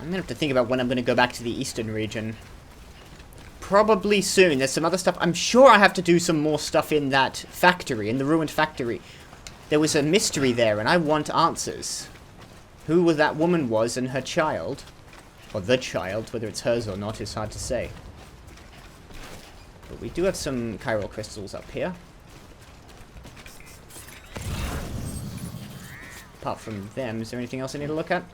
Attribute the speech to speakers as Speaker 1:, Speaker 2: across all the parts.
Speaker 1: I'm gonna have to think about when I'm gonna go back to the eastern region. Probably soon. There's some other stuff. I'm sure I have to do some more stuff in that factory, in the ruined factory. There was a mystery there, and I want answers. Who that woman was and her child. Or the child, whether it's hers or not is hard to say. But we do have some chiral crystals up here. Apart from them, is there anything else I need to look at?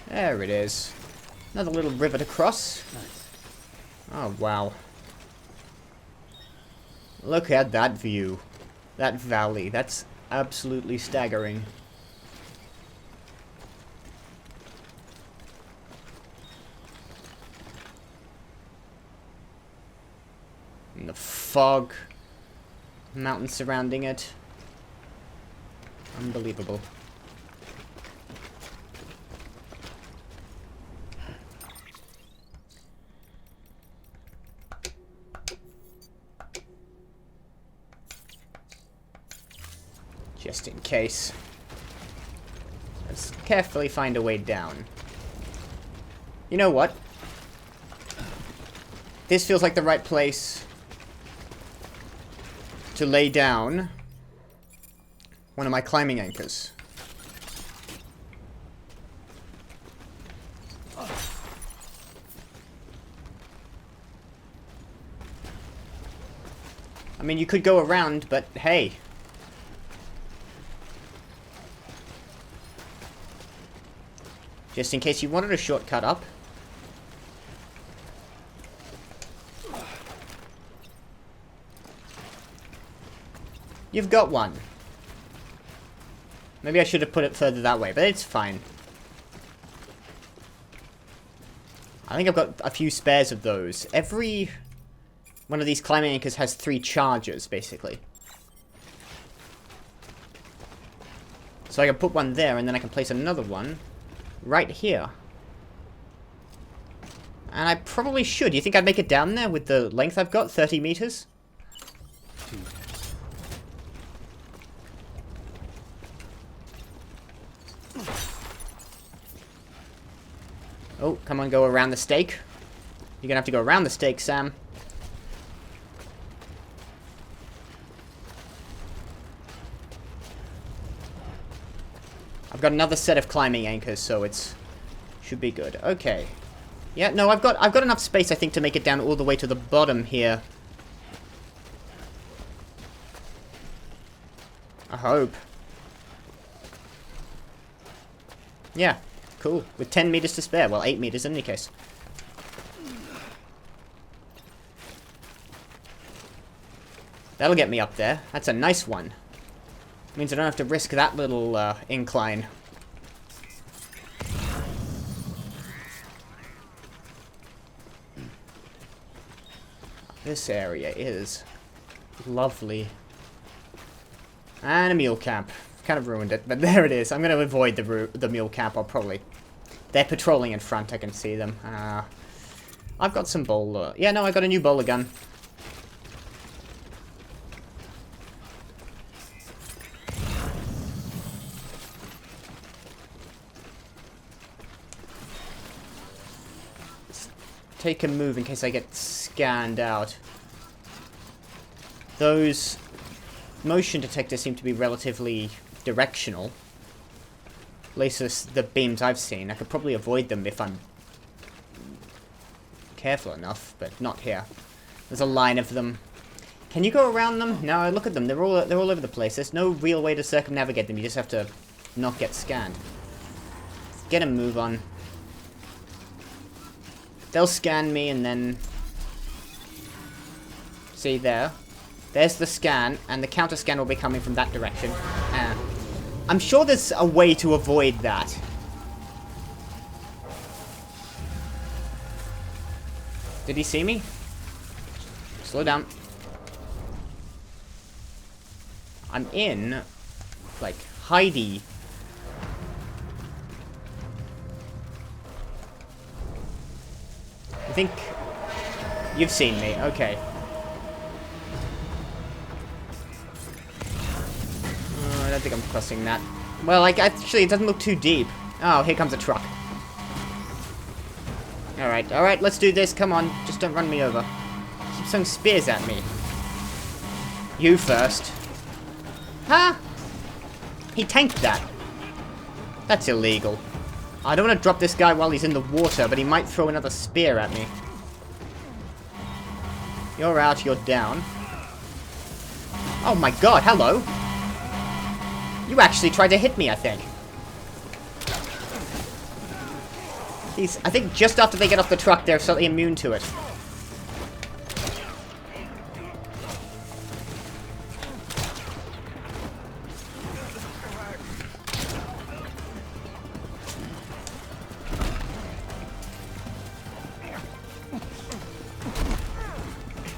Speaker 1: There it is. Another little river to cross. Nice. Oh, wow. Look at that view. That valley. That's absolutely staggering. And the fog. Mountains surrounding it. Unbelievable. Just in case. Let's carefully find a way down. You know what? This feels like the right place to lay down one of my climbing anchors. I mean, you could go around, but hey. Just in case you wanted a shortcut up. You've got one. Maybe I should have put it further that way, but it's fine. I think I've got a few spares of those. Every one of these climbing anchors has 3 charges, basically. So I can put one there, and then I can place another one right here. And I probably should. You think I'd make it down there with the length I've got? 30 meters? Oh, come on, go around the stake. You're gonna have to go around the stake, Sam. I've got another set of climbing anchors, so it's should be good. Okay. Yeah, no, I've got enough space, I think, to make it down all the way to the bottom here. I hope. Yeah, cool. With 10 meters to spare. Well, 8 meters in any case. That'll get me up there. That's a nice one. Means I don't have to risk that little incline. This area is lovely. And a mule camp. Kind of ruined it, but there it is. I'm going to avoid the mule camp. I'll probably... They're patrolling in front. I can see them. I've got some bowler... Yeah, no, I got a new bowler gun. Take a move in case I get scanned out. Those motion detectors seem to be relatively directional. At least the beams I've seen. I could probably avoid them if I'm careful enough, but not here. There's a line of them. Can you go around them? No, look at them. They're all over the place. There's no real way to circumnavigate them. You just have to not get scanned. Get a move on. They'll scan me and then... See there? There's the scan, and the counter scan will be coming from that direction. I'm sure there's a way to avoid that. Did he see me? Slow down. I'm in, like, Heidi. I think you've seen me. Okay. don't think I'm crossing that. Well, like, actually, it doesn't look too deep. Oh, here comes a truck. Alright, let's do this. Come on, just don't run me over. Keep throwing spears at me. You first. Huh? He tanked that. That's illegal. I don't want to drop this guy while he's in the water, but he might throw another spear at me. You're out, you're down. Oh my god, hello. You actually tried to hit me, I think. I think just after they get off the truck, they're slightly immune to it.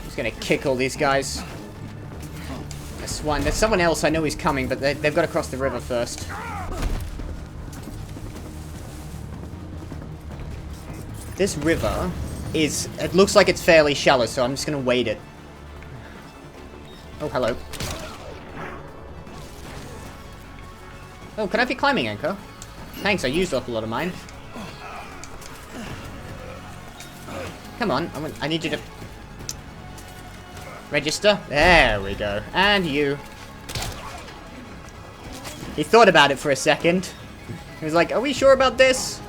Speaker 1: Just gonna kick all these guys. This one. There's someone else I know he's coming, but they've got to cross the river first. This river is... It looks like it's fairly shallow, so I'm just going to wade it. Oh, hello. Oh, can I be climbing anchor? Thanks, I used up a lot of mine. Come on, I need you to... Register. There we go. And you. He thought about it for a second. He was like, are we sure about this?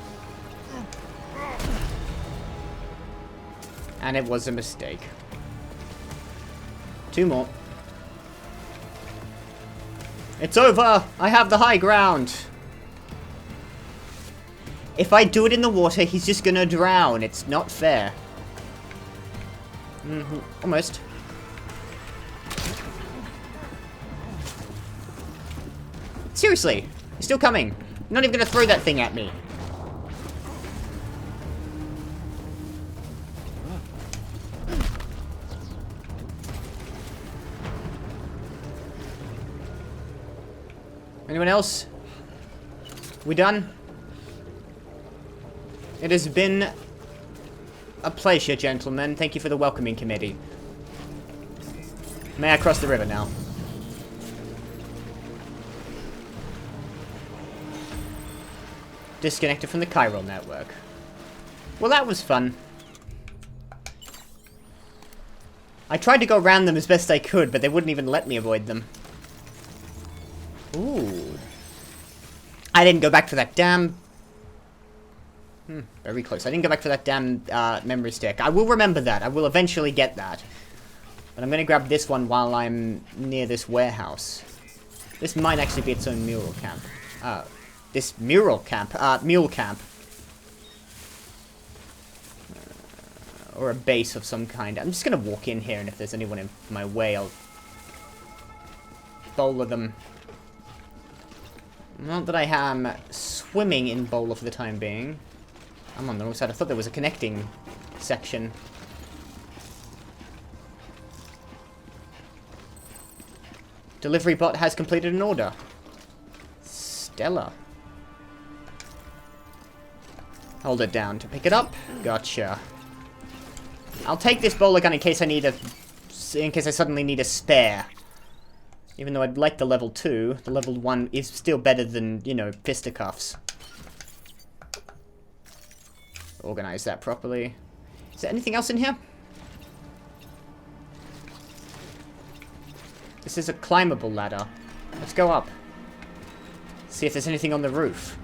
Speaker 1: And it was a mistake. 2 more. It's over! I have the high ground! If I do it in the water, he's just gonna drown. It's not fair. Almost. Seriously! He's still coming. I'm not even gonna throw that thing at me. Anyone else? We done? It has been a pleasure, gentlemen. Thank you for the welcoming committee. May I cross the river now? Disconnected from the chiral network. Well, that was fun. I tried to go around them as best I could, but they wouldn't even let me avoid them. Ooh. I didn't go back for that damn... very close. I didn't go back for that damn memory stick. I will remember that. I will eventually get that. But I'm going to grab this one while I'm near this warehouse. This might actually be its own mural camp. This mural camp. Mule camp. Or a base of some kind. I'm just going to walk in here, and if there's anyone in my way, I'll bowler them. Not that I am swimming in bowler for the time being. I'm on the wrong side. I thought there was a connecting section. Delivery bot has completed an order. Stellar. Hold it down to pick it up. Gotcha. I'll take this bowler gun in case I need a... in case I suddenly need a spare. Even though I'd like the level 2, the level 1 is still better than, you know, fisticuffs. Organize that properly. Is there anything else in here? This is a climbable ladder. Let's go up. See if there's anything on the roof.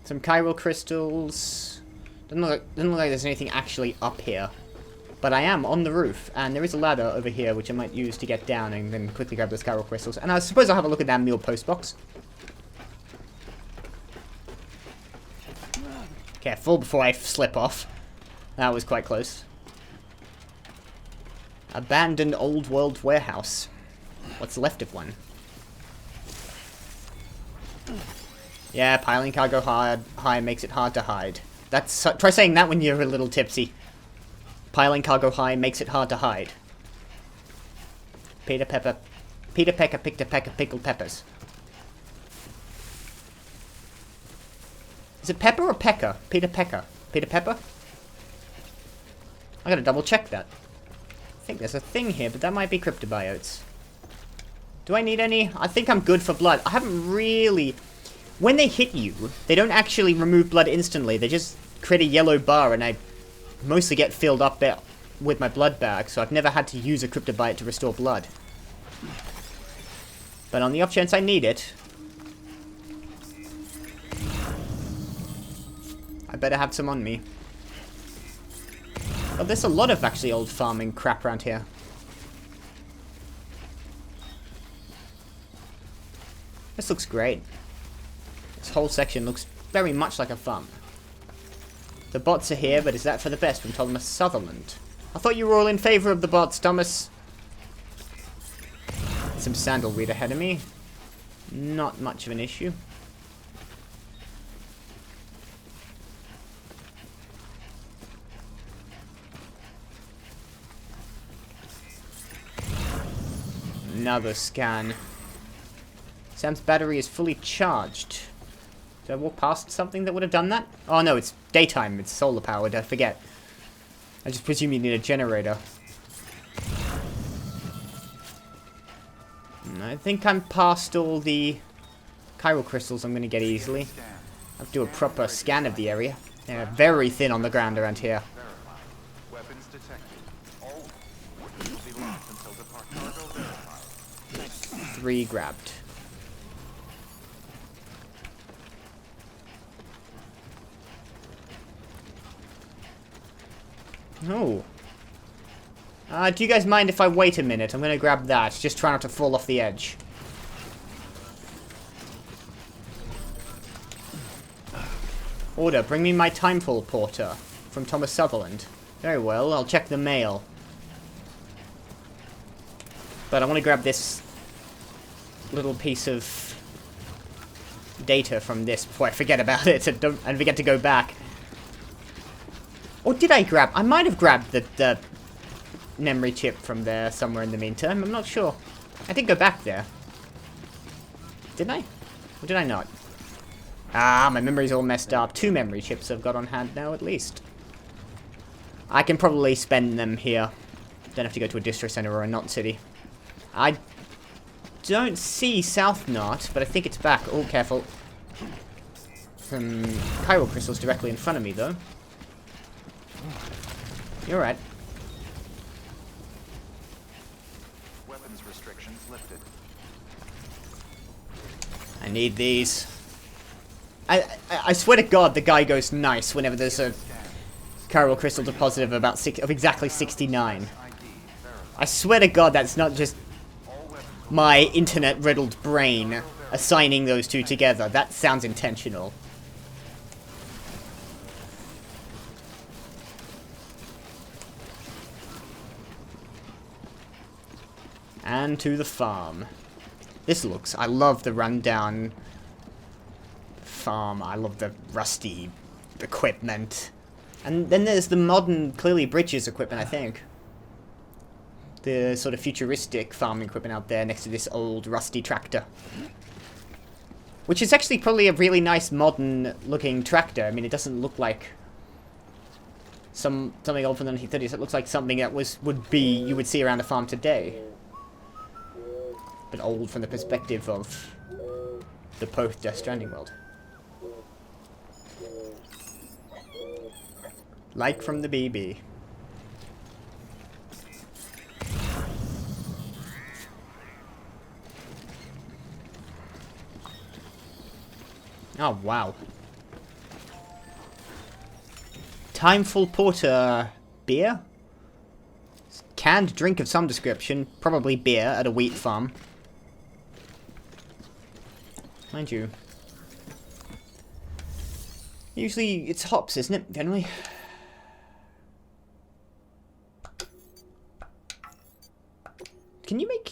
Speaker 1: Some chiral crystals. Doesn't look like there's anything actually up here. But I am on the roof, and there is a ladder over here which I might use to get down and then quickly grab those chiral crystals. And I suppose I'll have a look at that meal post box. Careful before I slip off. That was quite close. Abandoned old world warehouse. What's left of one? Yeah, piling cargo high makes it hard to hide. That's try saying that when you're a little tipsy. Piling cargo high makes it hard to hide. Peter Pecker picked a peck of pickled peppers. Is it Pepper or Pecker? Peter Pecker. Peter Pepper? I gotta double check that. think there's a thing here, but that might be cryptobiotes. Do I need any? I think I'm good for blood. I haven't really... When they hit you, they don't actually remove blood instantly. They just create a yellow bar, and I mostly get filled up there with my blood bag, so I've never had to use a cryptobiote to restore blood. But on the off chance I need it, I better have some on me. Oh, there's a lot of actually old farming crap around here. This looks great. This whole section looks very much like a farm. The bots are here, but is that for the best? From Thomas Sutherland. I thought you were all in favour of the bots, Thomas. Some sandalweed ahead of me. Not much of an issue. Another scan. Sam's battery is fully charged. Did I walk past something that would have done that? Oh no, it's daytime. It's solar powered. I forget. I just presume you need a generator. I think I'm past all the chiral crystals I'm going to get easily. I have to do a proper scan of the area. They're very thin on the ground around here.
Speaker 2: Weapons detected. All will be locked until cargo verified.
Speaker 1: 3 grabbed. Oh. Do you guys mind if I wait a minute? I'm going to grab that. Just try not to fall off the edge. Order, bring me my Timefall porter from Thomas Sutherland. Very well, I'll check the mail. But I want to grab this little piece of data from this before I forget about it and forget to go back. Or did I grab... I might have grabbed the memory chip from there somewhere in the meantime. I'm not sure. I did go back there. Didn't I? Or did I not? Ah, my memory's all messed up. 2 memory chips I've got on hand now, at least. I can probably spend them here. Don't have to go to a district center or a knot city. I don't see South Knot, but I think it's back. Oh, careful. Some chiral crystals directly in front of me, though. You're right.
Speaker 2: Weapons restrictions lifted.
Speaker 1: I need these. I swear to God, the guy goes nice whenever there's a chiral crystal deposit of about exactly 69. I swear to God, that's not just my internet-riddled brain assigning those two together. That sounds intentional. And to the farm. This looks... I love the rundown farm. I love the rusty equipment. And then there's the modern, clearly bridges equipment, I think. The sort of futuristic farming equipment out there next to this old rusty tractor. Which is actually probably a really nice modern looking tractor. I mean, it doesn't look like something old from the 1930s. It looks like something that you would see around a farm today. But old from the perspective of the post-Death Stranding world. Like from the BB. Oh, wow. Timefall porter beer? Canned drink of some description. Probably beer at a wheat farm. Mind you. Usually it's hops, isn't it? Generally.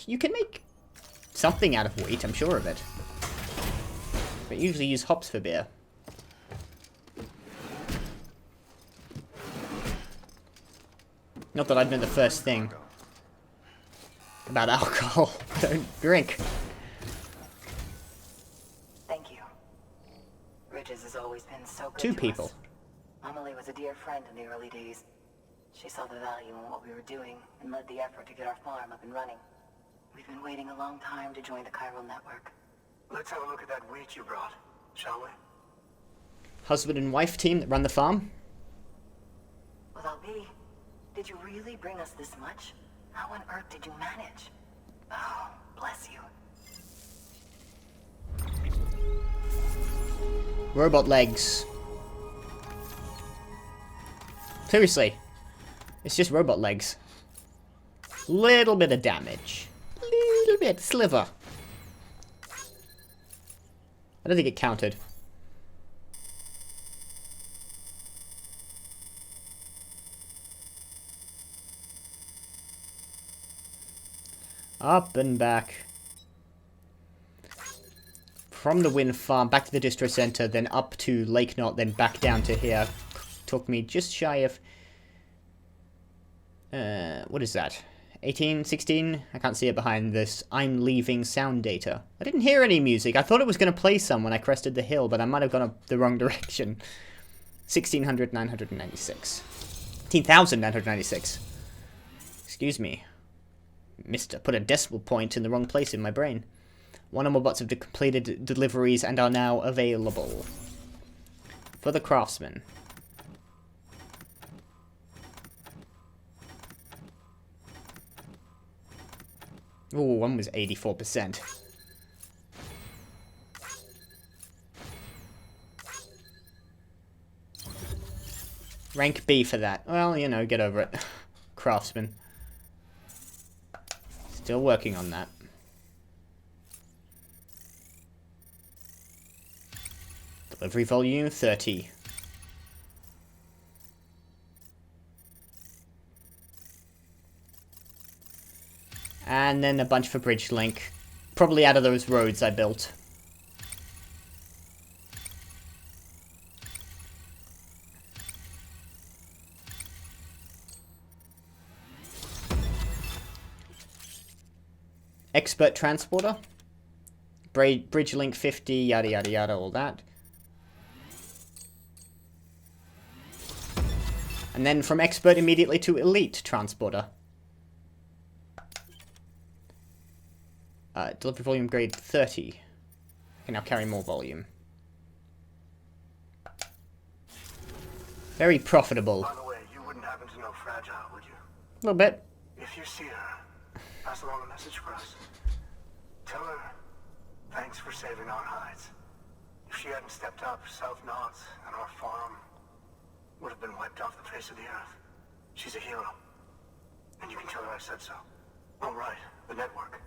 Speaker 1: You can make something out of wheat, I'm sure of it. But usually use hops for beer. Not that I'd know the first thing about alcohol. Don't drink.
Speaker 3: Thank you. Ridges has always been so good
Speaker 1: 2
Speaker 3: to
Speaker 1: people.
Speaker 3: us. Amelie was a dear friend in the early days. She saw the value in what we were doing and led the effort to get our farm up and running. We've been waiting a long time to join the chiral network.
Speaker 4: Let's have a look at that wheat you brought, shall we?
Speaker 1: Husband and wife team that run the farm.
Speaker 3: Well, I'll be. Did you really bring us this much? How on earth did you manage? Oh, bless you.
Speaker 1: Robot legs. Seriously. It's just robot legs. Little bit of damage. Little bit. Sliver. I don't think it counted. Up and back. From the wind farm, back to the distro center, then up to Lake Knot, then back down to here. Took me just shy of... what is that? 18, 16? I can't see it behind this I'm leaving sound data. I didn't hear any music. I thought it was going to play some when I crested the hill, but I might have gone up the wrong direction. 16,996. 18,996. Excuse me. Put a decimal point in the wrong place in my brain. One or more bots have completed deliveries and are now available. For the craftsman. Ooh, one was 84%. Rank B for that. Well, you know, get over it. Craftsman. Still working on that. Delivery volume 30. And then a bunch for bridge link. Probably out of those roads I built. Expert transporter. Bridge link 50, yada yada yada, all that. And then from expert immediately to elite transporter. Delivery volume grade 30. I can now carry more volume. Very profitable.
Speaker 4: By the way, you wouldn't happen to know Fragile, would you?
Speaker 1: A little bit.
Speaker 4: If you see her, pass along a message for us. Tell her, thanks for saving our hides. If she hadn't stepped up, South Knots and our farm would have been wiped off the face of the earth. She's a hero. And you can tell her I said so. All right, the network.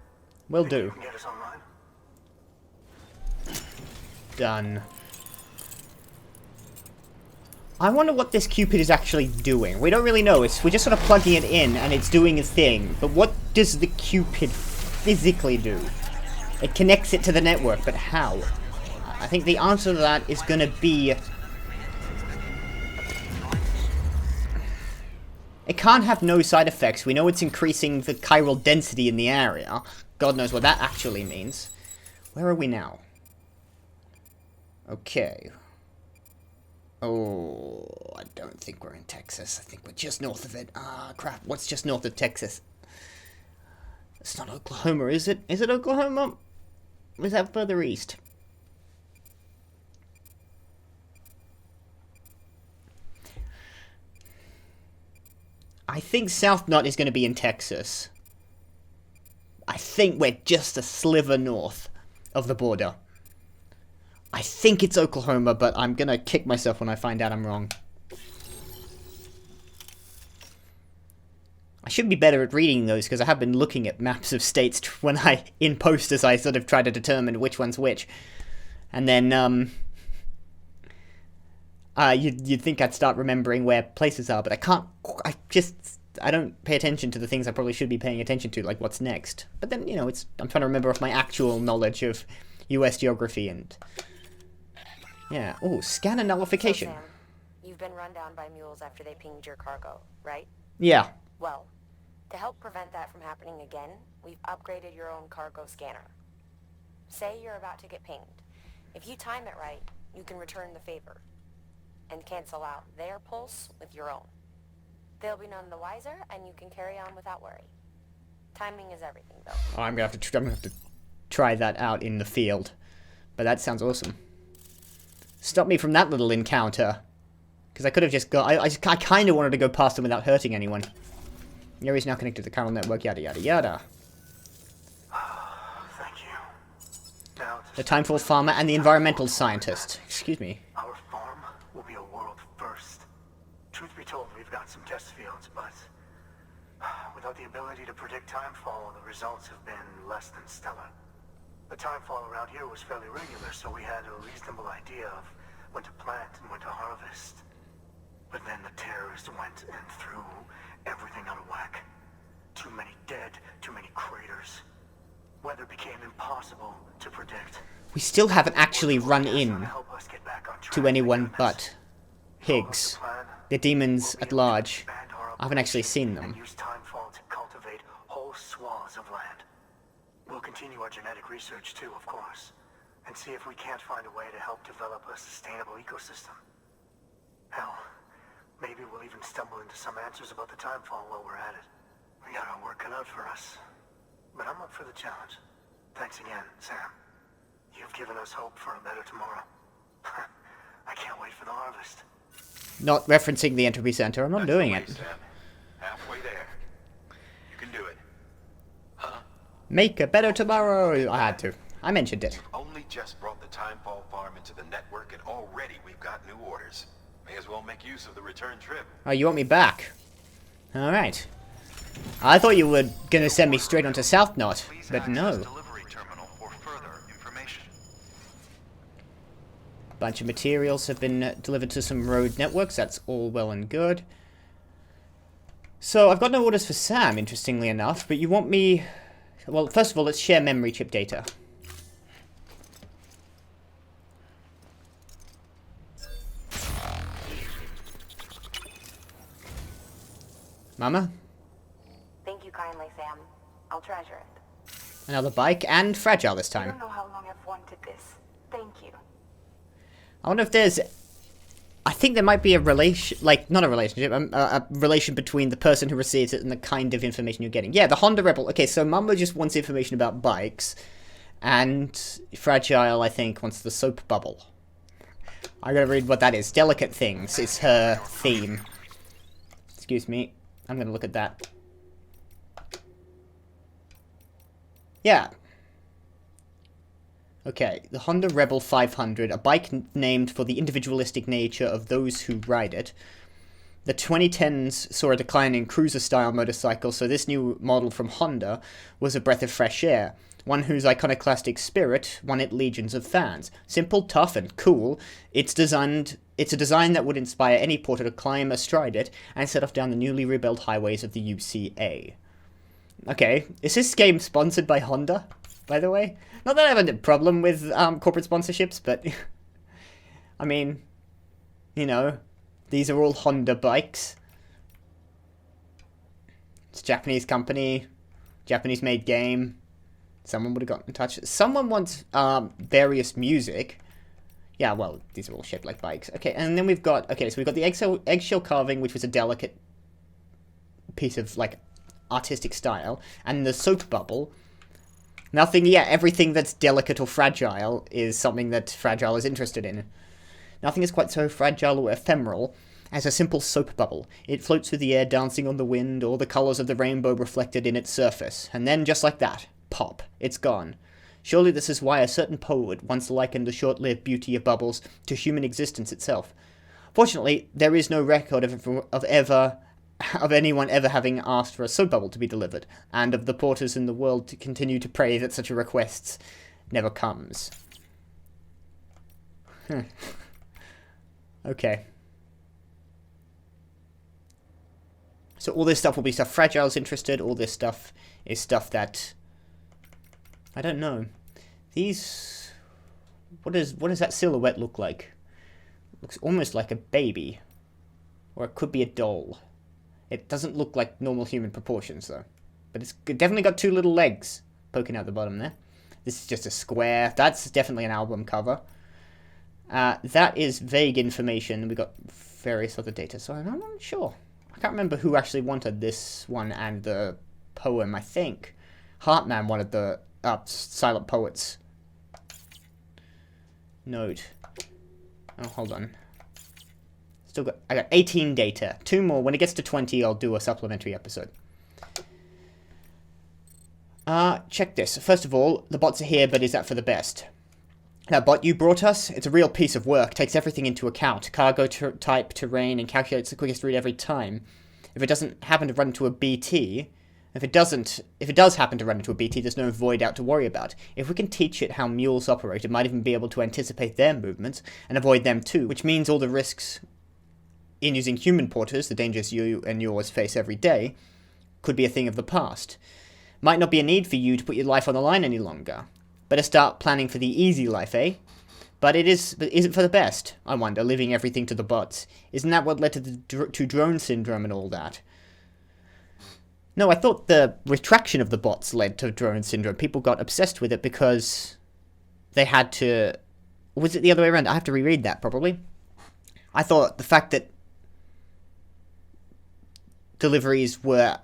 Speaker 1: Will
Speaker 4: Think
Speaker 1: do.
Speaker 4: You can get us online?
Speaker 1: Done. I wonder what this Cupid is actually doing. We don't really know. We're just sort of plugging it in and it's doing a thing. But what does the Cupid physically do? It connects it to the network, but how? I think the answer to that is going to be... It can't have no side effects. We know it's increasing the chiral density in the area. God knows what that actually means. Where are we now? Okay. Oh, I don't think we're in Texas. I think we're just north of it. Ah, crap. What's just north of Texas? It's not Oklahoma, is it? Is it Oklahoma? Or is that further east? I think South Knot is going to be in Texas. I think we're just a sliver north of the border. I think it's Oklahoma, but I'm going to kick myself when I find out I'm wrong. I should be better at reading those, because I have been looking at maps of states when in post as I sort of try to determine which one's which. And then, you'd think I'd start remembering where places are, but I can't. I don't pay attention to the things I probably should be paying attention to, like what's next. But then, you know, I'm trying to remember off my actual knowledge of US geography and... Yeah. Oh, scanner nullification.
Speaker 5: So, Sam, you've been run down by mules after they pinged your cargo, right?
Speaker 1: Yeah.
Speaker 5: Well, to help prevent that from happening again, we've upgraded your own cargo scanner. Say you're about to get pinged. If you time it right, you can return the favor and cancel out their pulse with your own. They'll be none the wiser, and you can carry on without worry. Timing is everything, though.
Speaker 1: Oh, I'm gonna have to try that out in the field. But that sounds awesome. Stop me from that little encounter. Because I could have just got... I kind of wanted to go past them without hurting anyone. The area is now connected to the chiral network, yada yada yada.
Speaker 4: Thank you. Now,
Speaker 1: The Timefall farmer and the environmental scientist. Excuse me.
Speaker 4: our farm will be a world first. Truth be told, we've got some test fields, but without the ability to predict timefall, the results have been less than stellar. The timefall around here was fairly regular, so we had a reasonable idea of when to plant and when to harvest. But then the terrorists went and threw everything out of whack. Too many dead, too many craters. Weather became impossible to predict.
Speaker 1: We still haven't actually run in
Speaker 4: Help us get back on track,
Speaker 1: to anyone
Speaker 4: humans.
Speaker 1: but Higgs. The demons at large. I haven't actually seen them.
Speaker 4: And use timefall to cultivate whole swaths of land. We'll continue our genetic research too, of course, and see if we can't find a way to help develop a sustainable ecosystem. Hell, maybe we'll even stumble into some answers about the timefall while we're at it. We got our work cut out for us. But I'm up for the challenge. Thanks again, Sam. You've given us hope for a better tomorrow. I can't wait for the harvest.
Speaker 1: Not referencing the entropy center. I'm not doing it.
Speaker 2: Sam. Halfway there. You can do it. Huh?
Speaker 1: Make a better tomorrow. I had to. I mentioned it.
Speaker 2: Only just brought the Timefall farm into the network, and already we've got new orders. May as well make use of the return trip.
Speaker 1: Oh, you want me back? Alright. I thought you were gonna send me straight onto South Knot,
Speaker 2: Please
Speaker 1: but
Speaker 2: access
Speaker 1: no.
Speaker 2: delivery terminal for further information.
Speaker 1: A bunch of materials have been delivered to some road networks. That's all well and good. So, I've got no orders for Sam, interestingly enough, but you want me... Well, first of all, let's share memory chip data. Mama?
Speaker 5: Thank you kindly, Sam. I'll treasure it.
Speaker 1: Another bike, and fragile this
Speaker 3: I
Speaker 1: time.
Speaker 3: don't know how long I've wanted this. Thank you.
Speaker 1: I wonder if there's... I think there might be a relation... Like, not a relationship, a relation between the person who receives it and the kind of information you're getting. Yeah, the Honda Rebel. Okay, so Mama just wants information about bikes. And Fragile, I think, wants the soap bubble. I gotta read what that is. Delicate things is her theme. Excuse me. I'm gonna look at that. Yeah. Okay, the Honda Rebel 500, a bike named for the individualistic nature of those who ride it. The 2010s saw a decline in cruiser-style motorcycles, so this new model from Honda was a breath of fresh air. One whose iconoclastic spirit won it legions of fans. Simple, tough, and cool, it's a design that would inspire any porter to climb astride it and set off down the newly rebuilt highways of the UCA. Okay, is this game sponsored by Honda, by the way? Not that I have a problem with corporate sponsorships, but... I mean, you know, these are all Honda bikes. It's a Japanese company, Japanese-made game. Someone would have gotten in touch. Someone wants various music. Yeah, well, these are all shaped like bikes. Okay, and then we've got... Okay, so we've got the eggshell carving, which was a delicate piece of, like, artistic style. And the soap bubble. Nothing... Yeah, everything that's delicate or fragile is something that Fragile is interested in. Nothing is quite so fragile or ephemeral as a simple soap bubble. It floats through the air, dancing on the wind, all the colours of the rainbow reflected in its surface. And then, just like that... Pop. It's gone. Surely this is why a certain poet once likened the short-lived beauty of bubbles to human existence itself. Fortunately, there is no record of anyone ever having asked for a soap bubble to be delivered, and of the porters in the world to continue to pray that such a request never comes. Okay. So all this stuff will be stuff Fragile's interested, all this stuff is stuff that... I don't know. These... What does that silhouette look like? Looks almost like a baby. Or it could be a doll. It doesn't look like normal human proportions, though. But it's definitely got two little legs poking out the bottom there. This is just a square. That's definitely an album cover. That is vague information. We've got various other data, so I'm not sure. I can't remember who actually wanted this one and the poem. I think Heartman wanted the Silent Poets. Note. Oh, hold on. I got 18 data. 2 more. When it gets to 20, I'll do a supplementary episode. Check this. First of all, the bots are here, but is that for the best? That bot you brought us, it's a real piece of work. Takes everything into account. Cargo type, terrain, and calculates the quickest route every time. If it doesn't happen to run into a BT... If it does happen to run into a BT, there's no void out to worry about. If we can teach it how mules operate, it might even be able to anticipate their movements and avoid them too, which means all the risks in using human porters, the dangers you and yours face every day, could be a thing of the past. Might not be a need for you to put your life on the line any longer. Better start planning for the easy life, eh? But is it for the best? I wonder, leaving everything to the bots. Isn't that what led to drone syndrome and all that? No, I thought the retraction of the bots led to drone syndrome. People got obsessed with it because they had to... Was it the other way around? I have to reread that, probably. I thought the fact that deliveries were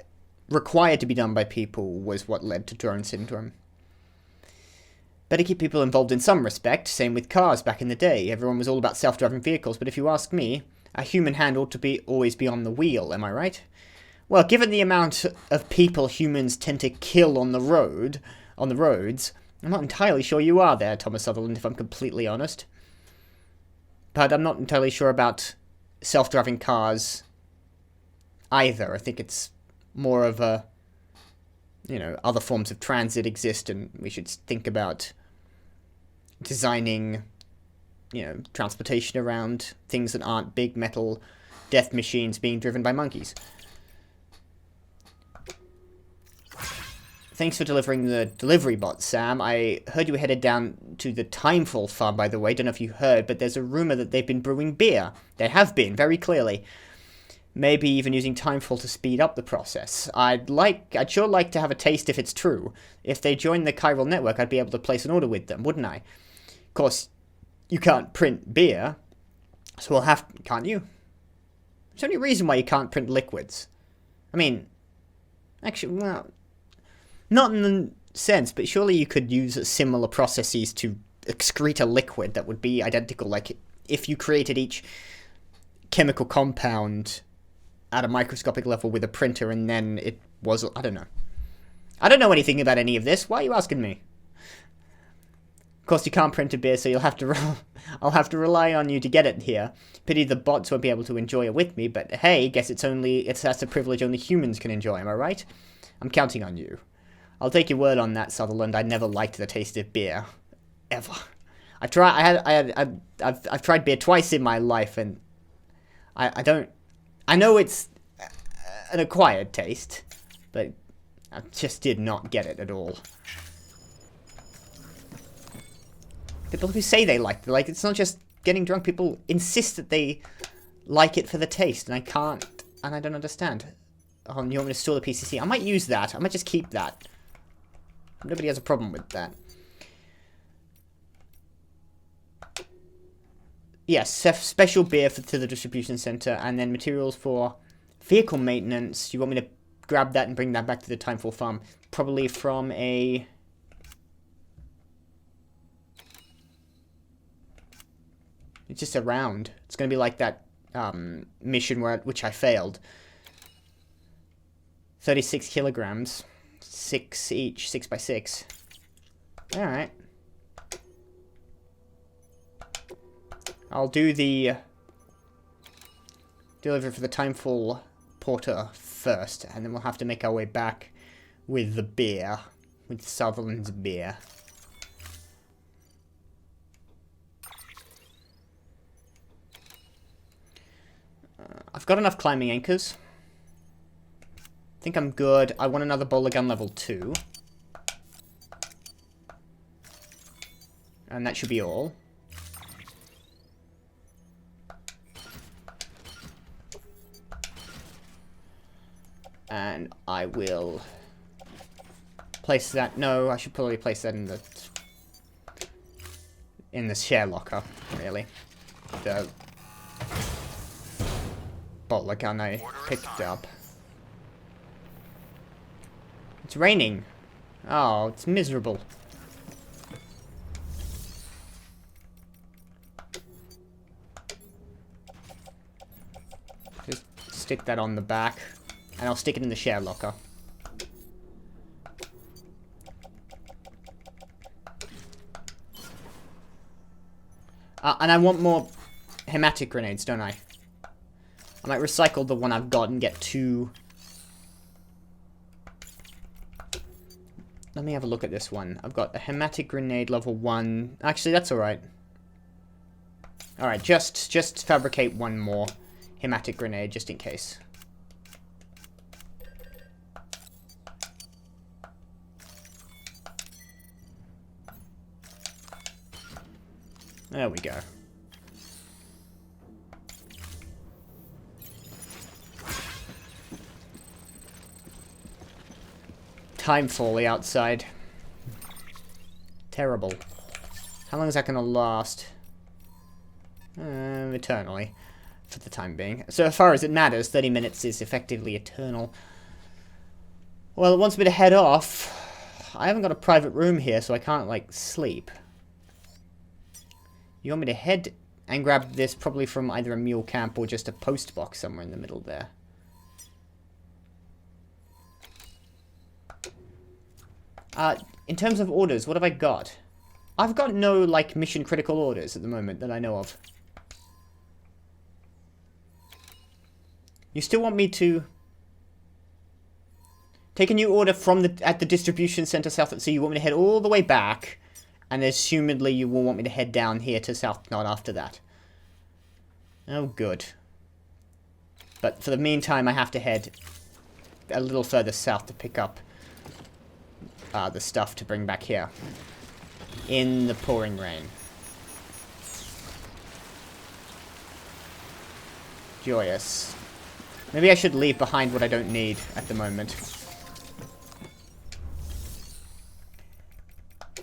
Speaker 1: required to be done by people was what led to drone syndrome. Better keep people involved in some respect. Same with cars back in the day. Everyone was all about self-driving vehicles, but if you ask me, a human hand ought to always be on the wheel, am I right? Well, given the amount of people humans tend to kill on the roads, I'm not entirely sure you are there, Thomas Sutherland, if I'm completely honest. But I'm not entirely sure about self-driving cars either. I think it's more of a, other forms of transit exist, and we should think about designing, transportation around things that aren't big metal death machines being driven by monkeys. Thanks for delivering the delivery bot, Sam. I heard you were headed down to the Timefall farm, by the way. Don't know if you heard, but there's a rumor that they've been brewing beer. They have been, very clearly. Maybe even using Timefall to speed up the process. I'd sure like to have a taste if it's true. If they join the chiral network, I'd be able to place an order with them, wouldn't I? Of course, you can't print beer, so we'll have... Can't you? There's any reason why you can't print liquids. I mean, actually, well... Not in the sense, but surely you could use similar processes to excrete a liquid that would be identical. Like, if you created each chemical compound at a microscopic level with a printer and then it was... I don't know. I don't know anything about any of this. Why are you asking me? Of course, you can't print a beer, so you'll have to... I'll have to rely on you to get it here. Pity the bots won't be able to enjoy it with me, but hey, guess that's a privilege only humans can enjoy, am I right? I'm counting on you. I'll take your word on that, Sutherland. I never liked the taste of beer. Ever. I've tried beer twice in my life, and I know it's an acquired taste, but I just did not get it at all. People who say they like it, it's not just getting drunk. People insist that they like it for the taste, and I can't, and I don't understand. You want me to store the PCC? I might use that. I might just keep that. Nobody has a problem with that. Yes, special beer to the distribution center, and then materials for vehicle maintenance. You want me to grab that and bring that back to the Timefall farm? Probably from a... It's just around. It's going to be like that mission which I failed. 36 kilograms. 6 each, 6 by 6. Alright. I'll do the delivery for the Timefall porter first, and then we'll have to make our way back with the beer, with Sutherland's beer. I've got enough climbing anchors. I think I'm good. I want another bowler gun level 2. And that should be all. And I will place that... No, I should probably place that in the share locker, really. The bowler gun I picked up. It's raining. Oh, it's miserable. Just stick that on the back. And I'll stick it in the share locker. And I want more hematic grenades, don't I? I might recycle the one I've got and get 2. Let me have a look at this one. I've got a hematic grenade level 1. Actually, that's alright. Alright, just fabricate 1 more hematic grenade, just in case. There we go. Timefall outside. Terrible. How long is that going to last? Eternally. For the time being. So as far as it matters, 30 minutes is effectively eternal. Well, it wants me to head off. I haven't got a private room here, so I can't, like, sleep. You want me to head and grab this probably from either a mule camp or just a post box somewhere in the middle there. In terms of orders, what have I got? I've got no, like, mission critical orders at the moment that I know of. You still want me to take a new order from at the distribution center south, so you want me to head all the way back, and assumedly you will want me to head down here to South Knot after that. Oh, good. But for the meantime, I have to head a little further south to pick up the stuff to bring back here. In the pouring rain. Joyous. Maybe I should leave behind what I don't need at the moment.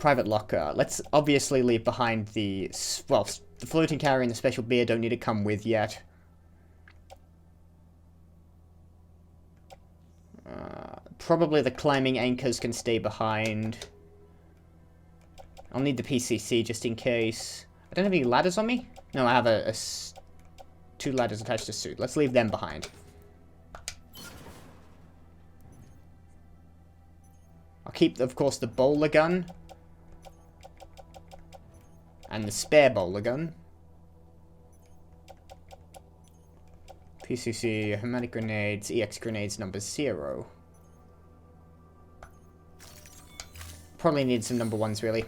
Speaker 1: Private locker. Let's obviously leave behind the... Well, the floating carrier and the special beer don't need to come with yet. Probably the climbing anchors can stay behind. I'll need the PCC just in case. I don't have any ladders on me? No, I have 2 ladders attached to suit. Let's leave them behind. I'll keep, of course, the bowler gun. And the spare bowler gun. PCC, hermetic grenades, EX grenades number 0. Probably need some number 1s, really.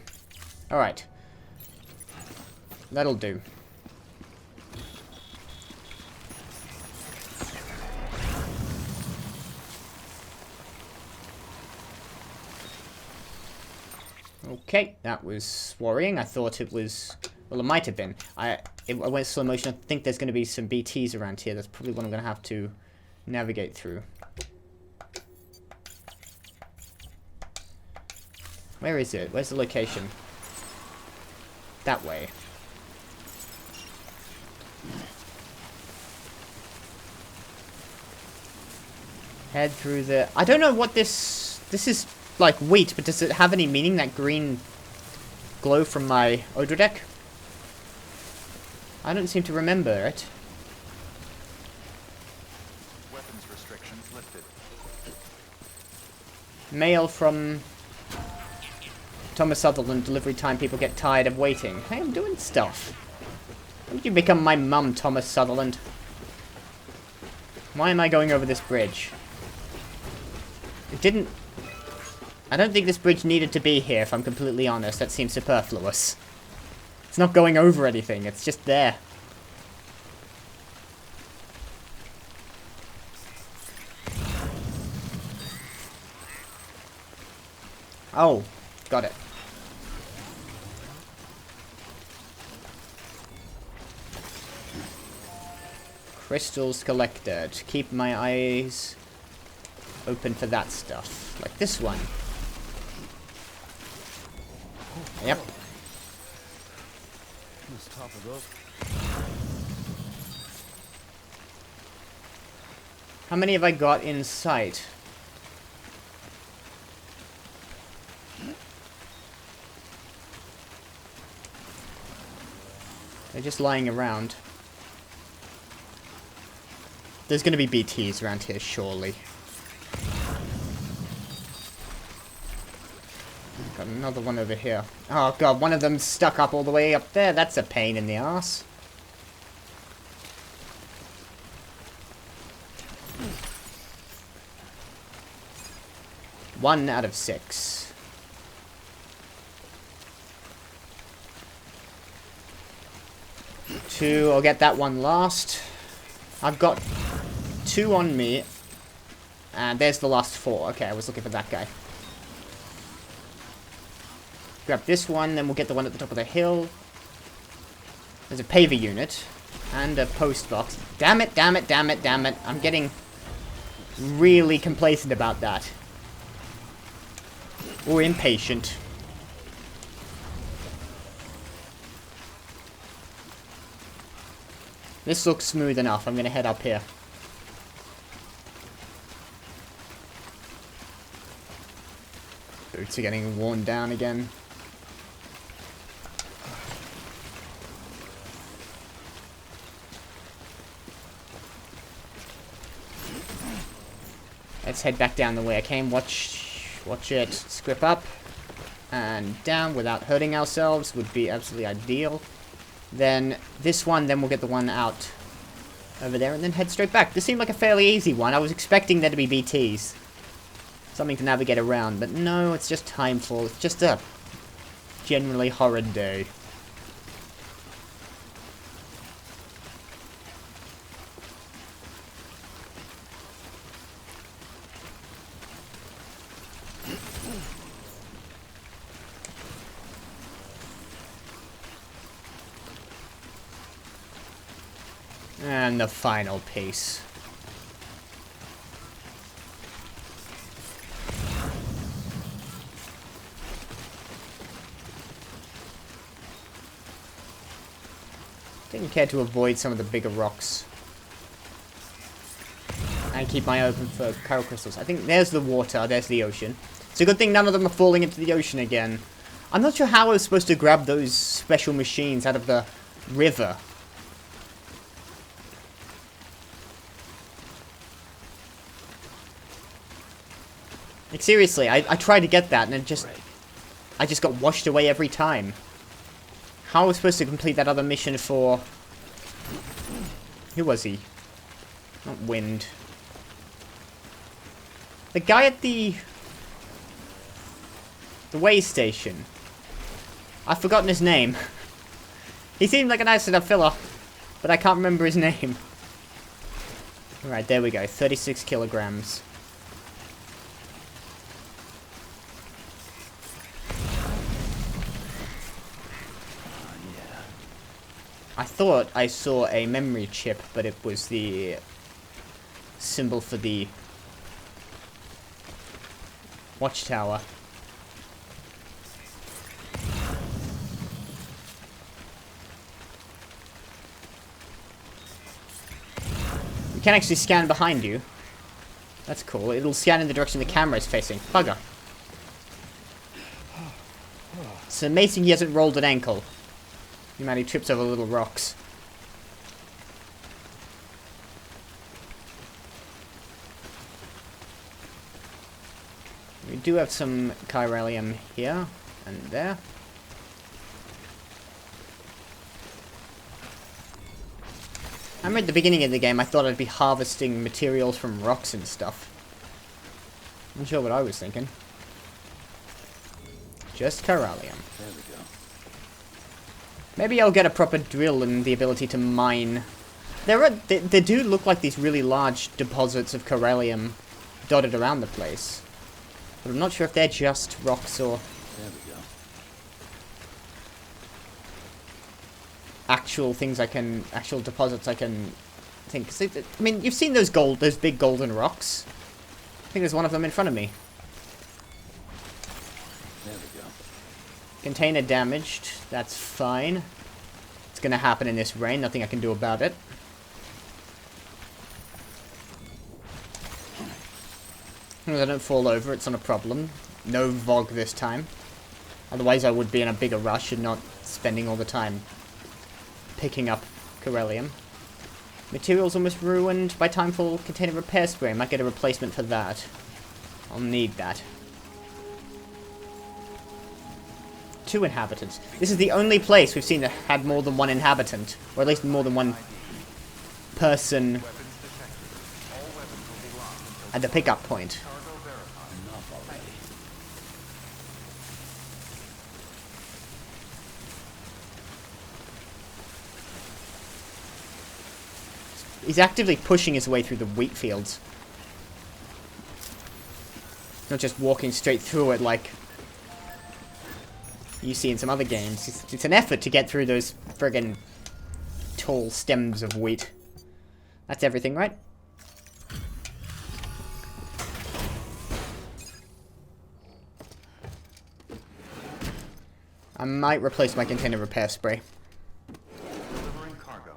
Speaker 1: Alright. That'll do. Okay, that was worrying. I thought it was... Well, it might have been. I went slow motion. I think there's going to be some BTs around here. That's probably what I'm going to have to navigate through. Where is it? Where's the location? That way. Head through the... I don't know what this... This is like wheat, but does it have any meaning, that green glow from my odor deck? I don't seem to remember it.
Speaker 2: Weapons restrictions lifted.
Speaker 1: Mail from Thomas Sutherland. Delivery time. People get tired of waiting. Hey, I'm doing stuff. When did you become my mum, Thomas Sutherland? Why am I going over this bridge? It didn't... I don't think this bridge needed to be here, if I'm completely honest. That seems superfluous. It's not going over anything. It's just there. Oh, got it. Crystals collected. Keep my eyes open for that stuff. Like this one. Yep. How many have I got in sight? They're just lying around. There's gonna be BTs around here, surely. Got another one over here. Oh god, one of them's stuck up all the way up there. That's a pain in the ass. One out of 6. Two, I'll get that one last. I've got 2 on me. And there's the last 4. Okay, I was looking for that guy. Grab this one, then we'll get the one at the top of the hill. There's a paver unit. And a post box. Damn it, damn it, damn it, damn it. I'm getting really complacent about that. Or impatient. This looks smooth enough. I'm going to head up here. Boots are getting worn down again. Let's head back down the way I came. Watch it. Scrip up. And down without hurting ourselves would be absolutely ideal. Then this one, then we'll get the one out over there and then head straight back. This seemed like a fairly easy one. I was expecting there to be BTs. Something to navigate around, but no, it's just Timefall. It's just a generally horrid day. And the final piece. Didn't care to avoid some of the bigger rocks. And keep my eye open for coral crystals. I think there's the water, there's the ocean. It's a good thing none of them are falling into the ocean again. I'm not sure how I was supposed to grab those special machines out of the river. Like, seriously, I tried to get that, and it just... I just got washed away every time. How was I supposed to complete that other mission for... Who was he? Not Wind. The guy at the way station. I've forgotten his name. He seemed like a nice enough fella, but I can't remember his name. Alright, there we go. 36 kilograms. I thought I saw a memory chip, but it was the symbol for the watchtower. You can actually scan behind you. That's cool. It'll scan in the direction the camera is facing. Bugger. It's amazing he hasn't rolled an ankle. The amount he trips over little rocks. We do have some chiralium here and there. I remember at the beginning of the game I thought I'd be harvesting materials from rocks and stuff. I'm not sure what I was thinking. Just chiralium.
Speaker 6: There we go.
Speaker 1: Maybe I'll get a proper drill and the ability to mine. They do look like these really large deposits of chiralium dotted around the place. But I'm not sure if they're just rocks or
Speaker 6: There we go.
Speaker 1: actual deposits I can think. 'Cause I mean, you've seen those big golden rocks. I think there's one of them in front of me.
Speaker 6: There we go.
Speaker 1: Container damaged. That's fine. It's gonna happen in this rain. Nothing I can do about it. long as I don't fall over, it's not a problem. No VOG this time. Otherwise I would be in a bigger rush and not spending all the time picking up Corellium. Materials almost ruined by Timefall container repair spray. I might get a replacement for that. I'll need that. 2 inhabitants. This is the only place we've seen that had more than 1 inhabitant. Or at least more than 1 person at the pickup point. He's actively pushing his way through the wheat fields. Not just walking straight through it like you see in some other games. It's an effort to get through those friggin' tall stems of wheat. That's everything, right? I might replace my container repair spray.
Speaker 7: Delivering cargo.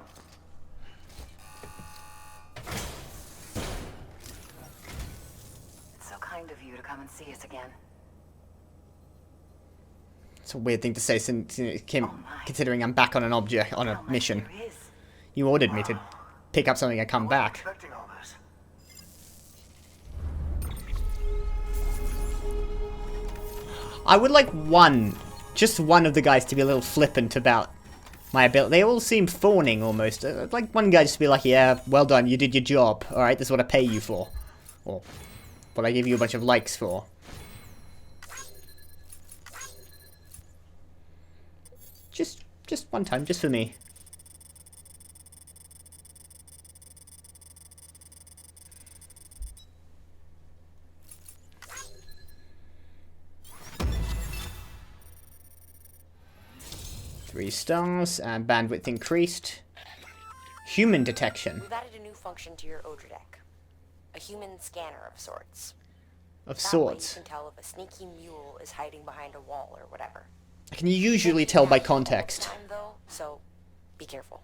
Speaker 3: It's so kind of you to come and see us again.
Speaker 1: It's a weird thing to say since
Speaker 3: Oh
Speaker 1: considering I'm back on an object, on a
Speaker 3: How much
Speaker 1: mission.
Speaker 3: there is.
Speaker 1: You ordered me to pick up something and come back.
Speaker 4: Expecting all this.
Speaker 1: I would like just one of the guys to be a little flippant about my ability. They all seem fawning almost. I'd like one guy just to be like, yeah, well done, you did your job. Alright, this is what I pay you for. Or what I give you a bunch of likes for. Just one time, just for me. Three stars, and bandwidth increased. Human detection.
Speaker 5: We've added a new function to your Odra deck. A human scanner of sorts.
Speaker 1: Of
Speaker 5: That way
Speaker 1: sorts.
Speaker 5: you can tell if a sneaky mule is hiding behind a wall or whatever.
Speaker 1: I can usually tell by context.
Speaker 5: Time, though, so be careful.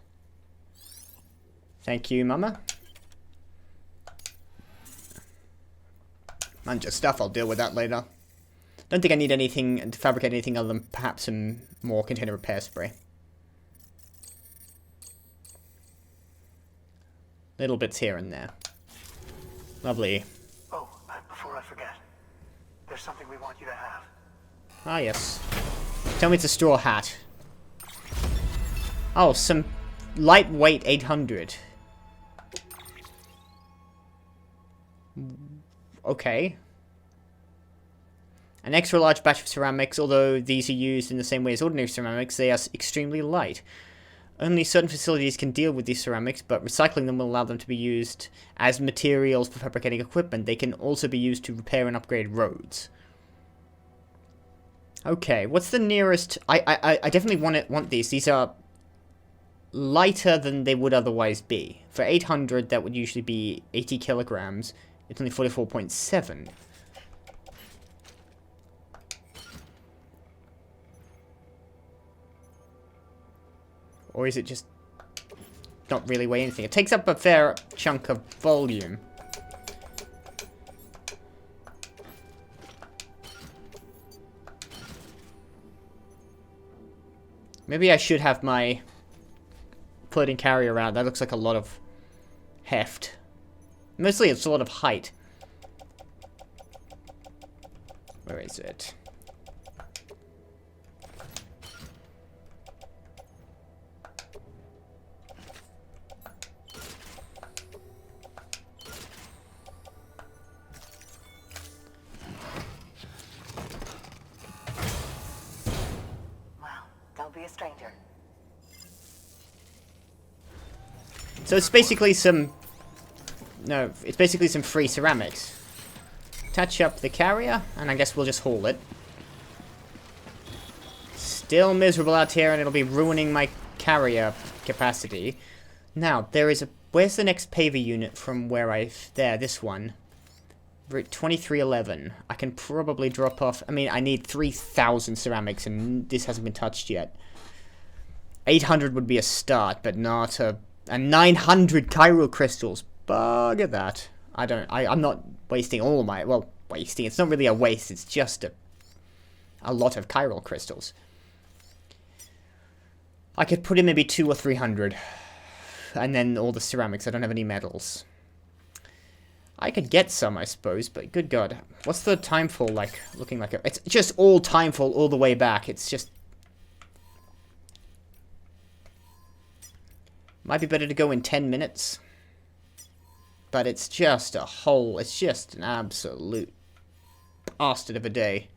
Speaker 1: Thank you, Mama. And just stuff, I'll deal with that later. Don't think I need anything to fabricate anything other than perhaps some more container repair spray. Little bits here and there. Lovely.
Speaker 4: Oh, before I forget, there's something we want you to have.
Speaker 1: Ah, yes. Tell me it's a straw hat. Oh, some lightweight 800. Okay. An extra large batch of ceramics, although these are used in the same way as ordinary ceramics, they are extremely light. Only certain facilities can deal with these ceramics, but recycling them will allow them to be used as materials for fabricating equipment. They can also be used to repair and upgrade roads. Okay, what's the nearest... I definitely want these. These are lighter than they would otherwise be. For 800, that would usually be 80 kilograms. It's only 44.7. Or is it just not really weigh anything? It takes up a fair chunk of volume. Maybe I should have my floating carrier around. That looks like a lot of heft. Mostly it's a lot of height. Where is it?
Speaker 3: Don't be a stranger.
Speaker 1: So it's basically some... No, it's basically some free ceramics. Touch up the carrier, and I guess we'll just haul it. Still miserable out here, and it'll be ruining my carrier capacity. Now, there is a... Where's the next paver unit from where There, this one. Route 2311. I can probably drop off... I mean, I need 3,000 ceramics, and this hasn't been touched yet. 800 would be a start, but not a... And 900 chiral crystals. Bugger that. I'm not wasting all my... Well, wasting. It's not really a waste, it's just a lot of chiral crystals. I could put in maybe 200 or 300. And then all the ceramics. I don't have any metals. I could get some, I suppose, but good god. What's the Timefall like? Looking like it's just all Timefall all the way back. It's just... Might be better to go in 10 minutes. But it's just a whole... It's just an absolute bastard of a day.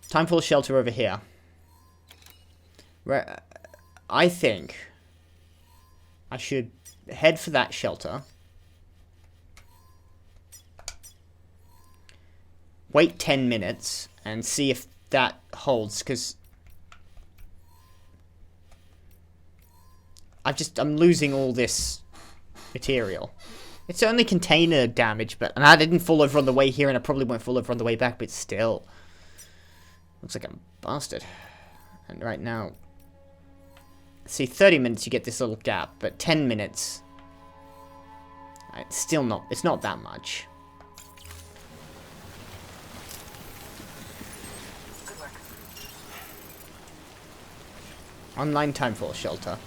Speaker 1: Timefall shelter over here. Where I think I should head for that shelter. Wait 10 minutes and see if that holds, because I'm losing all this material. It's only container damage, and I didn't fall over on the way here, and I probably won't fall over on the way back, but still. Looks like a bastard. And right now... See, 30 minutes you get this little gap, but 10 minutes... It's still not... It's not that much.
Speaker 3: Good work.
Speaker 1: Online Timefall shelter.